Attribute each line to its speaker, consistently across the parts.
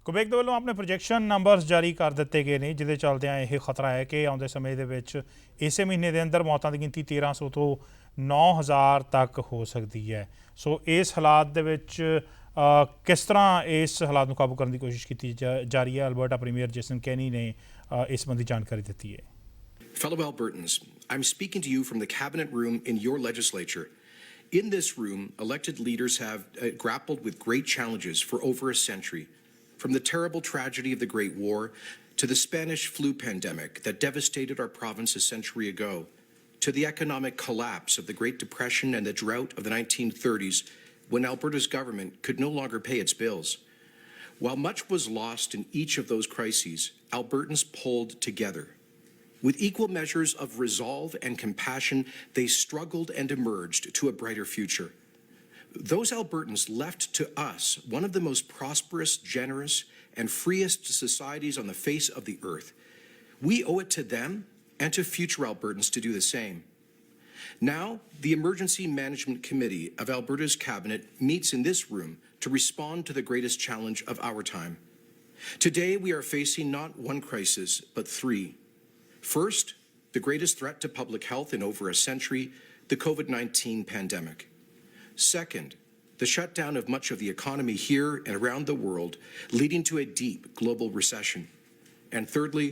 Speaker 1: ਕੁਬੇਕ ਦੇ ਵੱਲੋਂ ਆਪਣੇ ਪ੍ਰੋਜੈਕਸ਼ਨ ਨੰਬਰਸ ਜਾਰੀ ਕਰ ਦਿੱਤੇ ਗਏ ਨੇ, ਜਿਹਦੇ ਚੱਲਦਿਆਂ ਇਹ ਖਤਰਾ ਹੈ ਕਿ ਆਉਂਦੇ ਸਮੇਂ ਦੇ ਵਿੱਚ ਇਸੇ ਮਹੀਨੇ ਦੇ ਅੰਦਰ ਮੌਤਾਂ ਦੀ ਗਿਣਤੀ 1300 ਤੋਂ 9000 ਤੱਕ ਹੋ ਸਕਦੀ ਹੈ। ਸੋ ਇਸ ਹਾਲਾਤ ਦੇ ਵਿੱਚ ਕਿਸ ਤਰ੍ਹਾਂ ਇਸ ਹਾਲਾਤ ਨੂੰ ਕਾਬੂ ਕਰਨ ਦੀ ਕੋਸ਼ਿਸ਼ ਕੀਤੀ ਜਾ ਰਹੀ ਹੈ, ਅਲਬਰਟਾ ਪ੍ਰੀਮੀਅਰ ਜੇਸਨ ਕੈਨੀ ਨੇ ਇਸ ਸੰਬੰਧੀ ਜਾਣਕਾਰੀ ਦਿੱਤੀ ਹੈ।
Speaker 2: Fellow Albertans, I'm speaking to you from the cabinet room in your legislature. In this room, elected leaders have grappled with great challenges for over a century, from the terrible tragedy of the Great War to the Spanish flu pandemic that devastated our province a century ago, to the economic collapse of the Great Depression and the drought of the 1930s when Alberta's government could no longer pay its bills. While much was lost in each of those crises, Albertans pulled together. With equal measures of resolve and compassion, they struggled and emerged to a brighter future. Those Albertans left to us one of the most prosperous, generous, and freest societies on the face of the earth. We owe it to them and to future Albertans to do the same. Now, the Emergency Management Committee of Alberta's cabinet meets in this room to respond to the greatest challenge of our time. Today, we are facing not one crisis, but three. First, the greatest threat to public health in over a century, the COVID-19 pandemic. Second, the shutdown of much of the economy here and around the world, leading to a deep global recession. And thirdly,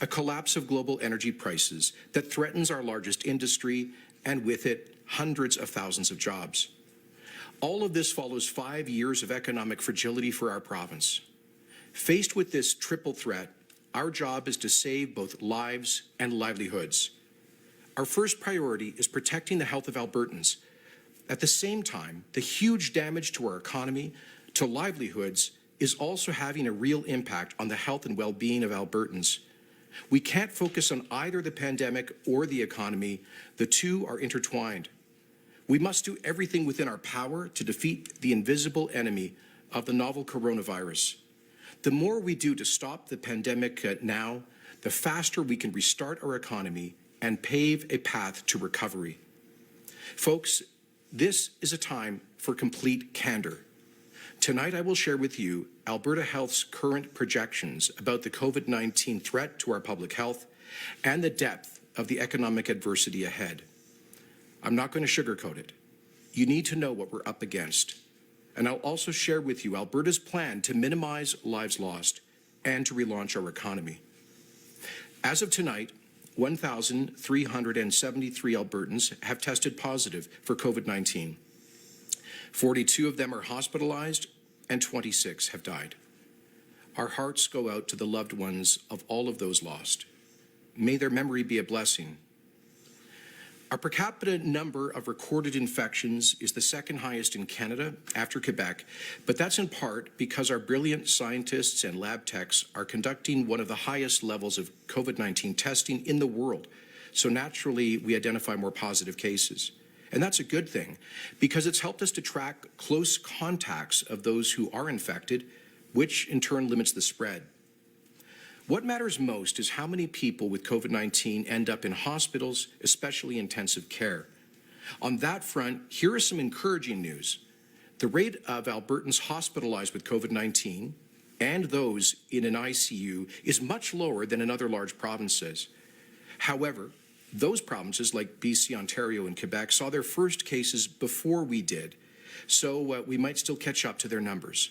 Speaker 2: a collapse of global energy prices that threatens our largest industry and with it hundreds of thousands of jobs. All of this follows 5 years of economic fragility for our province. Faced with this triple threat, our job is to save both lives and livelihoods. Our first priority is protecting the health of Albertans. At the same time, the huge damage to our economy, to livelihoods, is also having a real impact on the health and well-being of Albertans. We can't focus on either the pandemic or the economy. The two are intertwined. We must do everything within our power to defeat the invisible enemy of the novel coronavirus. The more we do to stop the pandemic now, the faster we can restart our economy and pave a path to recovery. Folks, this is a time for complete candor. Tonight I will share with you Alberta Health's current projections about the COVID-19 threat to our public health and the depth of the economic adversity ahead. I'm not going to sugarcoat it. You need to know what we're up against. And I'll also share with you Alberta's plan to minimize lives lost and to relaunch our economy. As of tonight, 1,373 Albertans have tested positive for COVID-19. 42 of them are hospitalized and 26 have died. Our hearts go out to the loved ones of all of those lost. May their memory be a blessing. Our per capita number of recorded infections is the second highest in Canada after Quebec, but that's in part because our brilliant scientists and lab techs are conducting one of the highest levels of COVID-19 testing in the world. So naturally, we identify more positive cases. And that's a good thing because it's helped us to track close contacts of those who are infected, which in turn limits the spread. What matters most is how many people with COVID-19 end up in hospitals, especially intensive care. On that front, here is some encouraging news. The rate of Albertans hospitalized with COVID-19 and those in an ICU is much lower than in other large provinces. However, those provinces like BC, Ontario, and Quebec saw their first cases before we did, so we might still catch up to their numbers.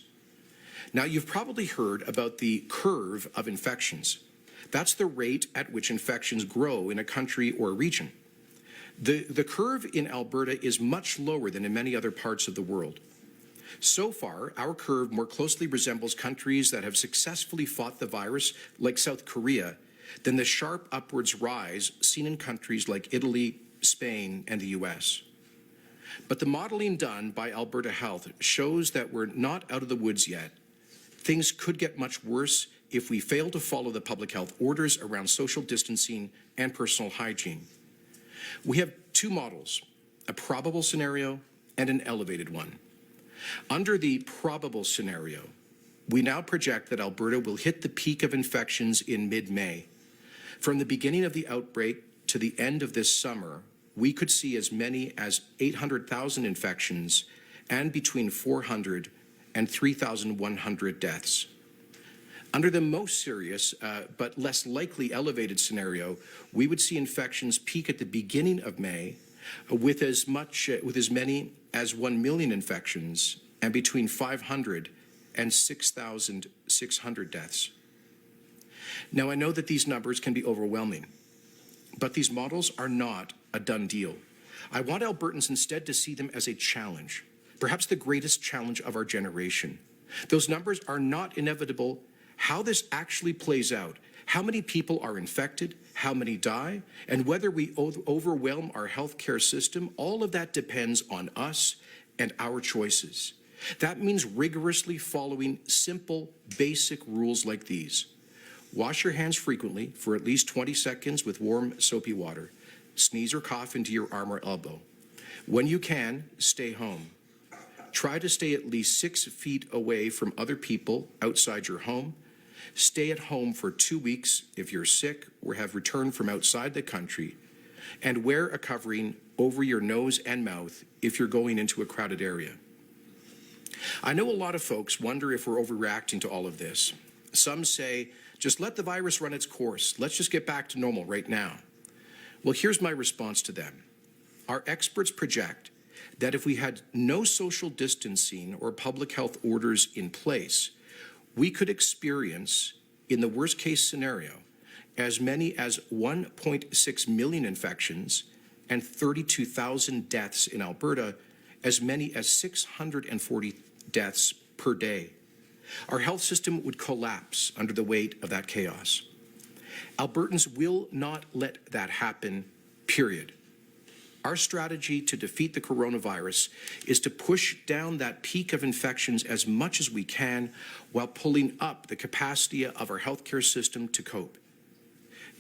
Speaker 2: Now, you've probably heard about the curve of infections. That's the rate at which infections grow in a country or a region. The curve in Alberta is much lower than in many other parts of the world. So far, our curve more closely resembles countries that have successfully fought the virus, like South Korea, than the sharp upwards rise seen in countries like Italy, Spain, and the US. But the modeling done by Alberta Health shows that we're not out of the woods yet. Things could get much worse if we fail to follow the public health orders around social distancing and personal hygiene. We have two models, a probable scenario and an elevated one. Under the probable scenario, we now project that Alberta will hit the peak of infections in mid-May. From the beginning of the outbreak to the end of this summer, we could see as many as 800,000 infections and between 400 and 3,100 deaths. Under the most serious but less likely elevated scenario, we would see infections peak at the beginning of May with as many as 1 million infections and between 500 and 6,600 deaths. Now, I know that these numbers can be overwhelming, but these models are not a done deal. I want Albertans instead to see them as a challenge, perhaps the greatest challenge of our generation. Those numbers are not inevitable. How this actually plays out, how many people are infected, how many die, and whether we overwhelm our healthcare system, all of that depends on us and our choices. That means rigorously following simple, basic rules like these. Wash your hands frequently for at least 20 seconds with warm, soapy water. Sneeze or cough into your arm or elbow. When you can, stay home. Try to stay at least 6 feet away from other people outside your home. Stay at home for 2 weeks if you're sick or have returned from outside the country, and wear a covering over your nose and mouth if you're going into a crowded area. I know a lot of folks wonder if we're overreacting to all of this. Some say, just let the virus run its course. Let's just get back to normal right now. Well, here's my response to them. Our experts project that if we had no social distancing or public health orders in place, we could experience, in the worst case scenario, as many as 1.6 million infections and 32,000 deaths in Alberta, as many as 640 deaths per day. Our health system would collapse under the weight of that chaos. Albertans will not let that happen, period. Our strategy to defeat the coronavirus is to push down that peak of infections as much as we can while pulling up the capacity of our healthcare system to cope.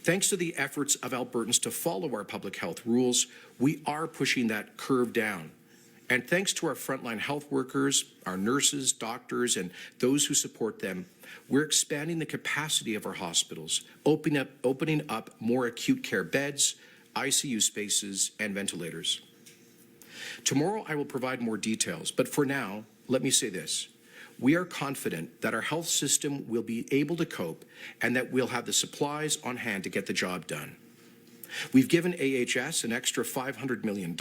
Speaker 2: Thanks to the efforts of Albertans to follow our public health rules, we are pushing that curve down. And thanks to our frontline health workers, our nurses, doctors, and those who support them, we're expanding the capacity of our hospitals, opening up more acute care beds, ICU spaces, and ventilators. Tomorrow I will provide more details, but for now, let me say this. We are confident that our health system will be able to cope and that we'll have the supplies on hand to get the job done. We've given AHS an extra $500 million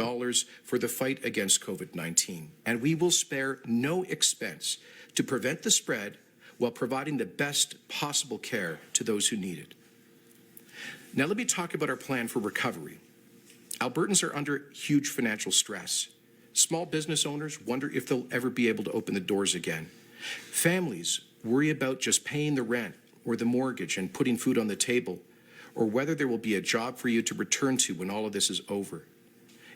Speaker 2: for the fight against COVID-19, and we will spare no expense to prevent the spread while providing the best possible care to those who need it. Now let me talk about our plan for recovery. Albertans are under huge financial stress. Small business owners wonder if they'll ever be able to open the doors again. Families worry about just paying the rent or the mortgage and putting food on the table, or whether there will be a job for you to return to when all of this is over.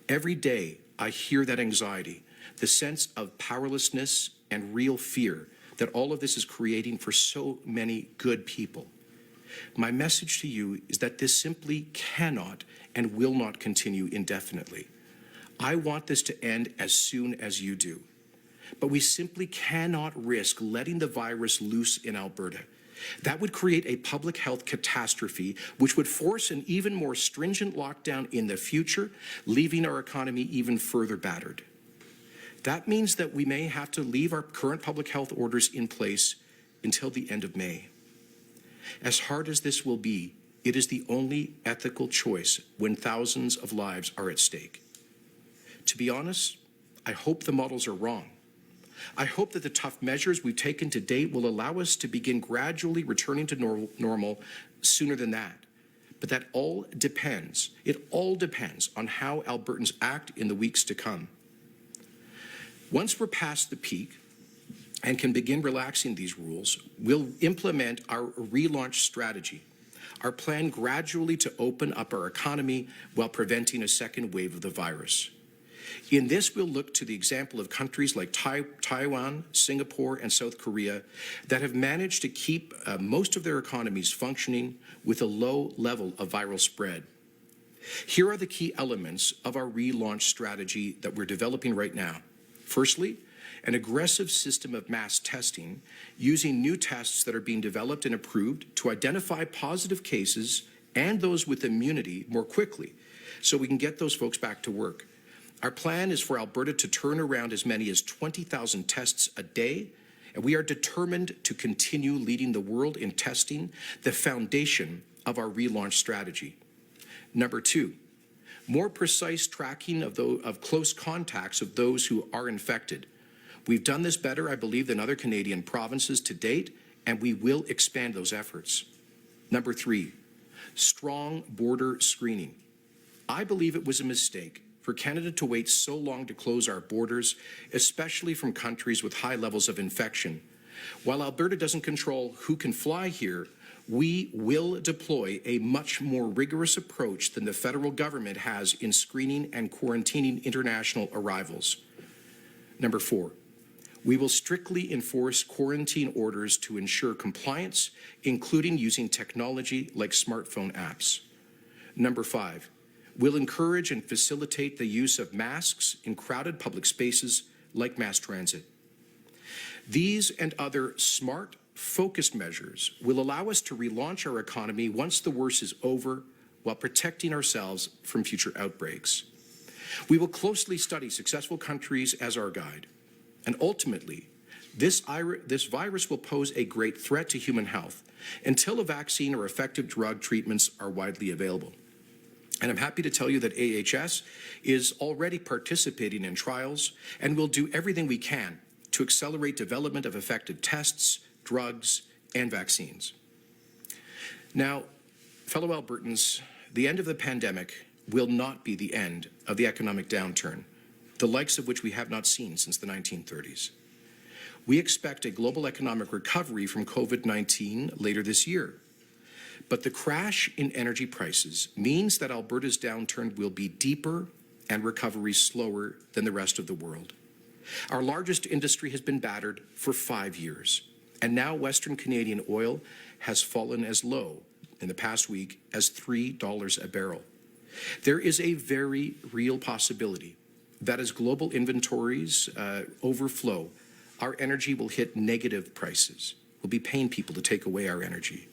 Speaker 2: Every day, I hear that anxiety, the sense of powerlessness and real fear that all of this is creating for so many good people. My message to you is that this simply cannot and will not continue indefinitely. I want this to end as soon as you do. But we simply cannot risk letting the virus loose in Alberta. That would create a public health catastrophe, which would force an even more stringent lockdown in the future, leaving our economy even further battered. That means that we may have to leave our current public health orders in place until the end of May. As hard as this will be, it is the only ethical choice when thousands of lives are at stake. To be honest, I hope the models are wrong. I hope that the tough measures we've taken to date will allow us to begin gradually returning to normal sooner than that. But that all depends, it all depends on how Albertans act in the weeks to come. Once we're past the peak and can begin relaxing these rules, we'll implement our relaunch strategy, our plan gradually to open up our economy while preventing a second wave of the virus. In this, we'll look to the example of countries like Taiwan, Singapore, and South Korea that have managed to keep most of their economies functioning with a low level of viral spread. Here are the key elements of our relaunch strategy that we're developing right now. Firstly, an aggressive system of mass testing using new tests that are being developed and approved to identify positive cases and those with immunity more quickly so we can get those folks back to work. Our plan is for Alberta to turn around as many as 20,000 tests a day and we are determined to continue leading the world in testing, the foundation of our relaunch strategy. Number two, more precise tracking of close contacts of those who are infected. We've done this better, I believe, than other Canadian provinces to date, and we will expand those efforts. Number three, strong border screening. I believe it was a mistake for Canada to wait so long to close our borders, especially from countries with high levels of infection. While Alberta doesn't control who can fly here, we will deploy a much more rigorous approach than the federal government has in screening and quarantining international arrivals. Number four, we will strictly enforce quarantine orders to ensure compliance, including using technology like smartphone apps. Number five, we'll encourage and facilitate the use of masks in crowded public spaces like mass transit. These and other smart, focused measures will allow us to relaunch our economy once the worst is over, while protecting ourselves from future outbreaks. We will closely study successful countries as our guide. And ultimately, this virus will pose a great threat to human health until a vaccine or effective drug treatments are widely available. And I'm happy to tell you that AHS is already participating in trials and will do everything we can to accelerate development of effective tests, drugs, and vaccines. Now, fellow Albertans, the end of the pandemic will not be the end of the economic downturn, the likes of which we have not seen since the 1930s. We expect a global economic recovery from COVID-19 later this year. But the crash in energy prices means that Alberta's downturn will be deeper and recovery slower than the rest of the world. Our largest industry has been battered for 5 years, and now Western Canadian oil has fallen as low in the past week as $3 a barrel. There is a very real possibility that as global inventories overflow, our energy will hit negative prices. We'll be paying people to take away our energy.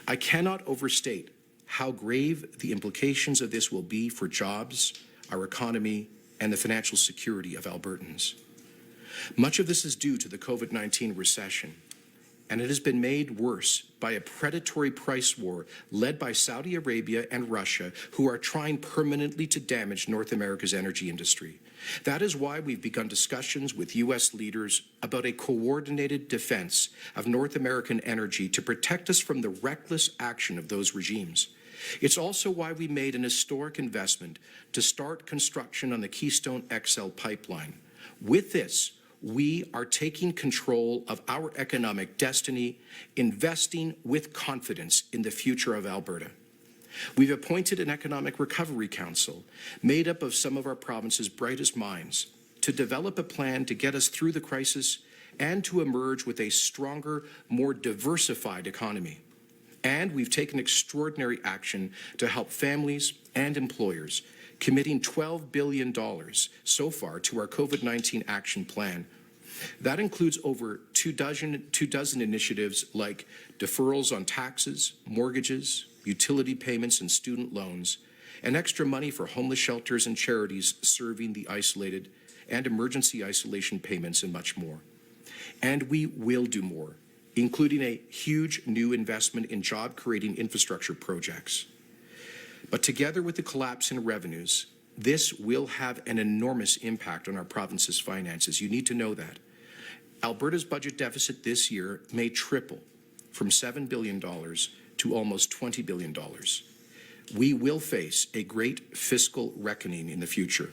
Speaker 2: I cannot overstate how grave the implications of this will be for jobs, our economy, and the financial security of Albertans. Much of this is due to the COVID-19 recession, and it has been made worse by a predatory price war led by Saudi Arabia and Russia, who are trying permanently to damage North America's energy industry. That is why we've begun discussions with U.S. leaders about a coordinated defense of North American energy to protect us from the reckless action of those regimes. It's also why we made an historic investment to start construction on the Keystone XL pipeline. With this, we are taking control of our economic destiny, investing with confidence in the future of Alberta. We've appointed an Economic Recovery Council made up of some of our province's brightest minds to develop a plan to get us through the crisis and to emerge with a stronger, more diversified economy. And we've taken extraordinary action to help families and employers, committing $12 billion so far to our COVID-19 action plan. That includes over two dozen initiatives like deferrals on taxes, mortgages, utility payments, and student loans, and extra money for homeless shelters and charities serving the isolated, and emergency isolation payments, and much more. And we will do more, including a huge new investment in job-creating infrastructure projects. But together with the collapse in revenues, this will have an enormous impact on our province's finances. You need to know that. Alberta's budget deficit this year may triple from $7 billion to almost $20 billion. We will face a great fiscal reckoning in the future.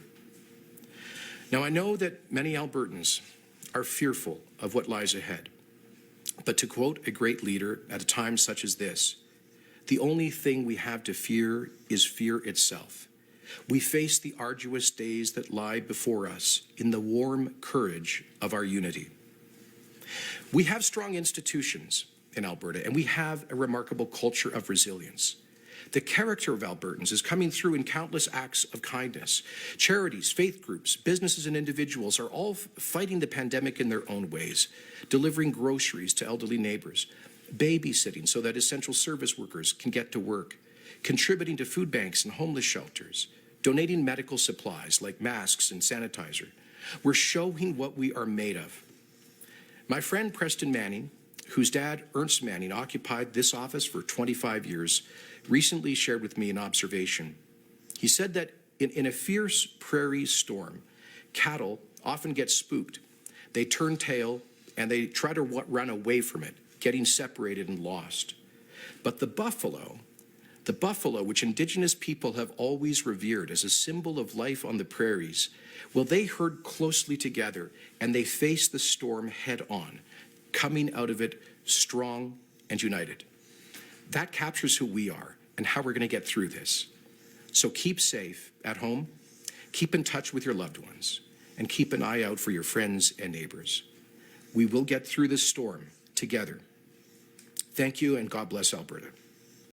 Speaker 2: Now, I know that many Albertans are fearful of what lies ahead. But to quote a great leader at a time such as this, the only thing we have to fear is fear itself. We face the arduous days that lie before us in the warm courage of our unity. We have strong institutions in Alberta, and we have a remarkable culture of resilience. The character of Albertans is coming through in countless acts of kindness. Charities, faith groups, businesses, and individuals are all fighting the pandemic in their own ways, delivering groceries to elderly neighbors, babysitting so that essential service workers can get to work, contributing to food banks and homeless shelters, donating medical supplies like masks and sanitizer. We're showing what we are made of. My friend Preston Manning, whose dad, Ernst Manning, occupied this office for 25 years, recently shared with me an observation. He said that in a fierce prairie storm, cattle often get spooked. They turn tail and they try to run away from it, getting separated and lost. But the buffalo, which Indigenous people have always revered as a symbol of life on the prairies, well, they herd closely together and they face the storm head on, coming out of it strong and united. That captures who we are and how we're going to get through this. So keep safe at home, keep in touch with your loved ones, and keep an eye out for your friends and neighbors. We will get through this storm together. Thank you, and God bless Alberta.